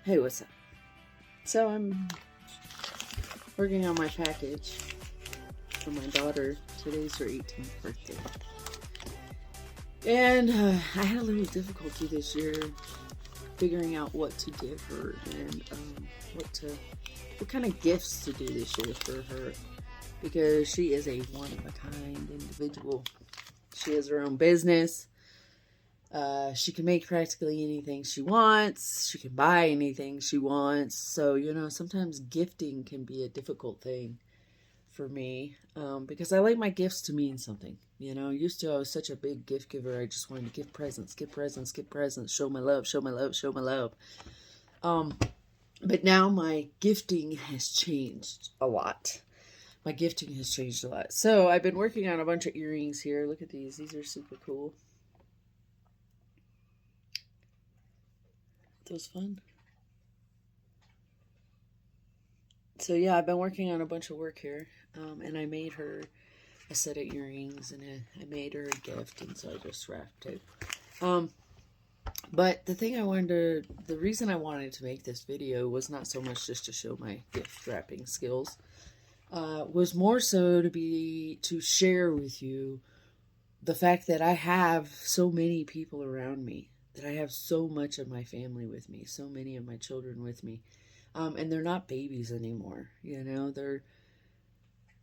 Hey, what's up? So I'm working on my package for my daughter. Today's her 18th birthday. And I had a little difficulty this year figuring out what to give her and what kind of gifts to do this year for her, because she is a one-of-a-kind individual. She has her own business. She can make practically anything she wants. She can buy anything she wants. So, sometimes gifting can be a difficult thing for me, because I like my gifts to mean something. Used to, I was such a big gift giver. I just wanted to give presents, show my love, show my love, show my love. But now my gifting has changed a lot. So I've been working on a bunch of earrings here. Look at these. These are super cool. Those fun. So yeah, I've been working on a bunch of work here, and I made her a set of earrings, and I made her a gift, and so I just wrapped it. But the reason I wanted to make this video was not so much just to show my gift wrapping skills, was more so to share with you the fact that I have so many people around me, that I have so much of my family with me, so many of my children with me, and they're not babies anymore.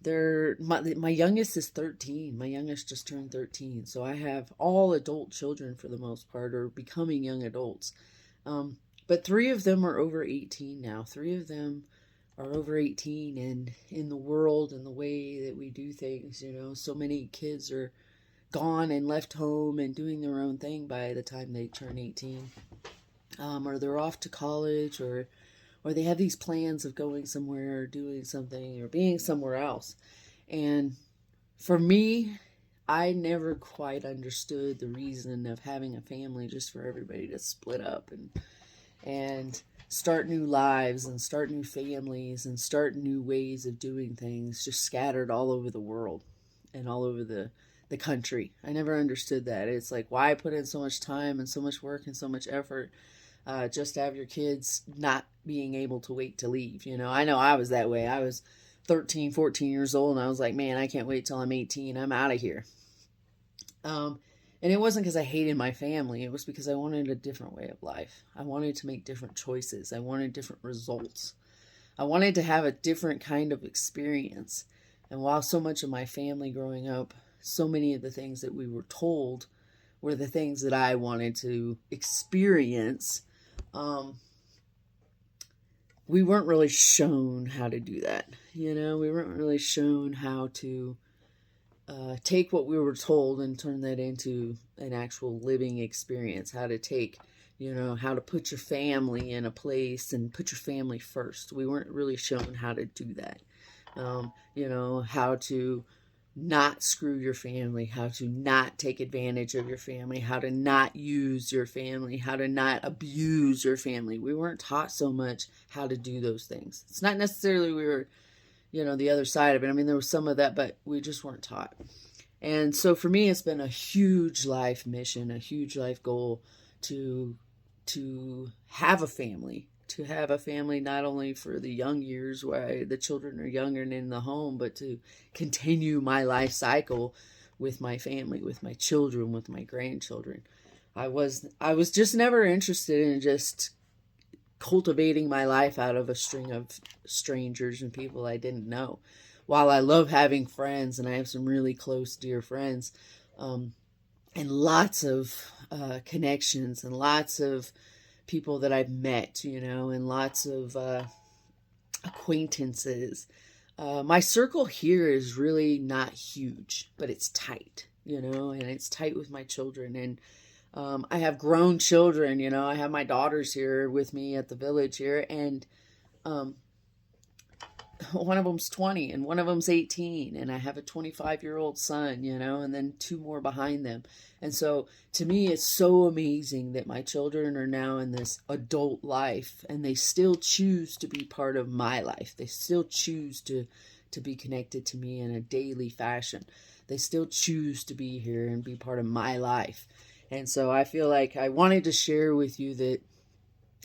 My youngest is 13. My youngest just turned 13. So I have all adult children for the most part, or becoming young adults. But 3 of them are over 18 now. 3 of them are over 18, and in the world and the way that we do things, so many kids are gone and left home and doing their own thing by the time they turn 18. Or they're off to college, or they have these plans of going somewhere or doing something or being somewhere else. And for me, I never quite understood the reason of having a family just for everybody to split up and start new lives and start new families and start new ways of doing things, just scattered all over the world and all over the country. I never understood that. It's like, why put in so much time and so much work and so much effort just to have your kids not being able to wait to leave? I know I was that way. I was 13, 14 years old, and I was like, man, I can't wait till I'm 18. I'm out of here. And it wasn't because I hated my family. It was because I wanted a different way of life. I wanted to make different choices. I wanted different results. I wanted to have a different kind of experience. And while so much of my family growing up, so many of the things that we were told were the things that I wanted to experience, we weren't really shown how to do that. We weren't really shown how to take what we were told and turn that into an actual living experience. How to take, how to put your family in a place and put your family first. We weren't really shown how to do that. How to not screw your family, how to not take advantage of your family, how to not use your family, how to not abuse your family. We weren't taught so much how to do those things. It's not necessarily we were, the other side of it. I mean, there was some of that, but we just weren't taught. And so for me, it's been a huge life mission, a huge life goal to have a family. To have a family not only for the young years where the children are younger and in the home, but to continue my life cycle with my family, with my children, with my grandchildren. I was just never interested in just cultivating my life out of a string of strangers and people I didn't know. While I love having friends, and I have some really close, dear friends, and lots of connections and lots of people that I've met, and lots of acquaintances. My circle here is really not huge, but it's tight, and it's tight with my children. And I have grown children, I have my daughters here with me at the village here, and one of them's 20 and one of them's 18, and I have a 25-year-old son, and then 2 more behind them. And so to me, it's so amazing that my children are now in this adult life, and they still choose to be part of my life. They still choose to be connected to me in a daily fashion. They still choose to be here and be part of my life. And so I feel like I wanted to share with you that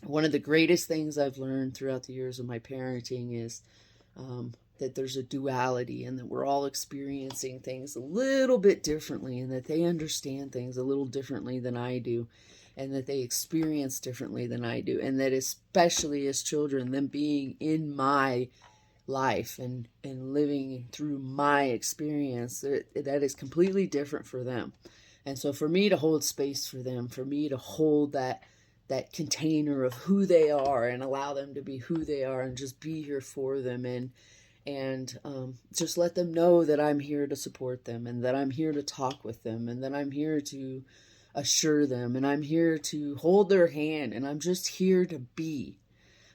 One of the greatest things I've learned throughout the years of my parenting is that there's a duality, and that we're all experiencing things a little bit differently, and that they understand things a little differently than I do, and that they experience differently than I do, and that especially as children, them being in my life and living through my experience, that is completely different for them. And so for me to hold space for them, for me to hold that container of who they are and allow them to be who they are and just be here for them, and just let them know that I'm here to support them, and that I'm here to talk with them, and that I'm here to assure them, and I'm here to hold their hand, and I'm just here to be.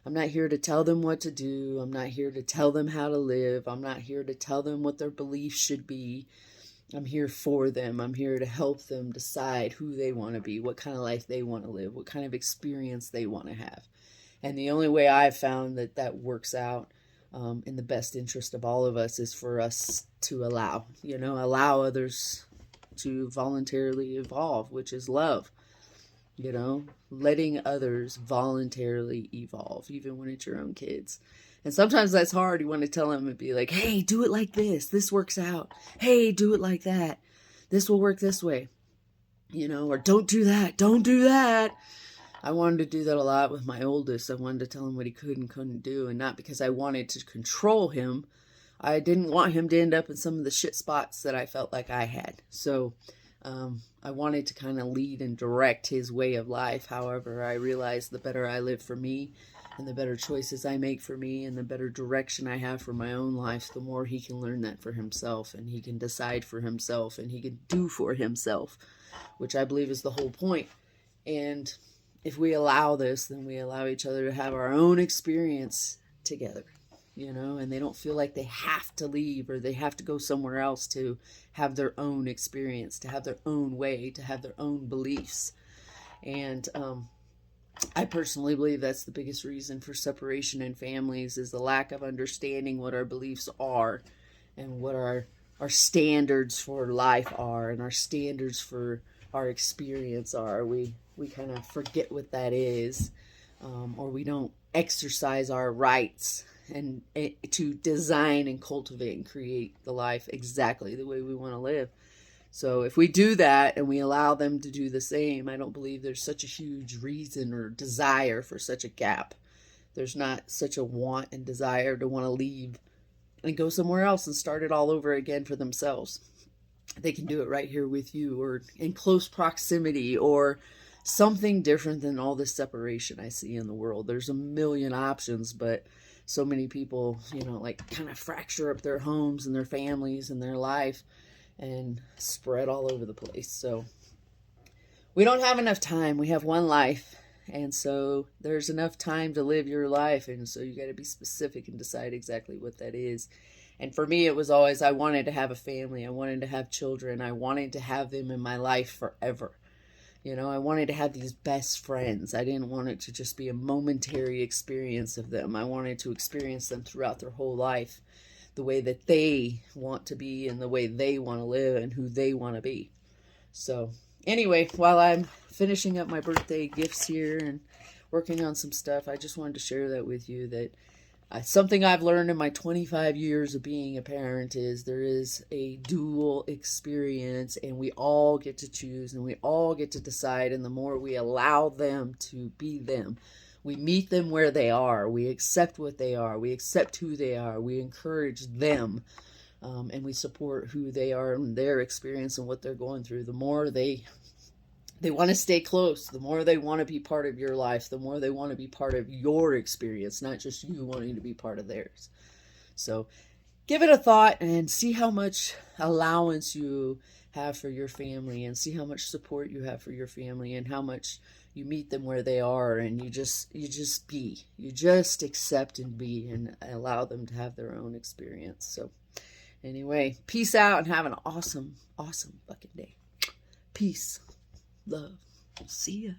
I'm not here to tell them what to do. I'm not here to tell them how to live. I'm not here to tell them what their beliefs should be. I'm here for them. I'm here to help them decide who they want to be, what kind of life they want to live, what kind of experience they want to have. And the only way I've found that works out in the best interest of all of us is for us to allow others to voluntarily evolve, which is love. Letting others voluntarily evolve, even when it's your own kids. And sometimes that's hard. You want to tell them and be like, hey, do it like this. This works out. Hey, do it like that. This will work this way. Or don't do that. Don't do that. I wanted to do that a lot with my oldest. I wanted to tell him what he could and couldn't do. And not because I wanted to control him. I didn't want him to end up in some of the shit spots that I felt like I had. So I wanted to kind of lead and direct his way of life. However, I realized the better I live for me, and the better choices I make for me, and the better direction I have for my own life, the more he can learn that for himself, and he can decide for himself, and he can do for himself, which I believe is the whole point. And if we allow this, then we allow each other to have our own experience together. And they don't feel like they have to leave or they have to go somewhere else to have their own experience, to have their own way, to have their own beliefs. And I personally believe that's the biggest reason for separation in families, is the lack of understanding what our beliefs are and what our standards for life are and our standards for our experience are. We kind of forget what that is, or we don't exercise our rights and to design and cultivate and create the life exactly the way we want to live. So if we do that and we allow them to do the same, I don't believe there's such a huge reason or desire for such a gap. There's not such a want and desire to want to leave and go somewhere else and start it all over again for themselves. They can do it right here with you, or in close proximity, or something different than all this separation I see in the world. There's a million options, but so many people, kind of fracture up their homes and their families and their life and spread all over the place. So we don't have enough time. We have one life. And so there's enough time to live your life. And so you got to be specific and decide exactly what that is. And for me, it was always, I wanted to have a family. I wanted to have children. I wanted to have them in my life forever. I wanted to have these best friends. I didn't want it to just be a momentary experience of them. I wanted to experience them throughout their whole life, the way that they want to be and the way they want to live and who they want to be. So anyway, while I'm finishing up my birthday gifts here and working on some stuff, I just wanted to share that with you, that something I've learned in my 25 years of being a parent is there is a dual experience, and we all get to choose and we all get to decide. And the more we allow them to be them, we meet them where they are, we accept what they are, we accept who they are, we encourage them, and we support who they are and their experience and what they're going through. The more they want to stay close, the more they want to be part of your life, the more they want to be part of your experience, not just you wanting to be part of theirs. So give it a thought and see how much allowance you have for your family, and see how much support you have for your family, and how much you meet them where they are, and you just accept and be, and allow them to have their own experience. So anyway, peace out and have an awesome fucking day. Peace. Love. See ya.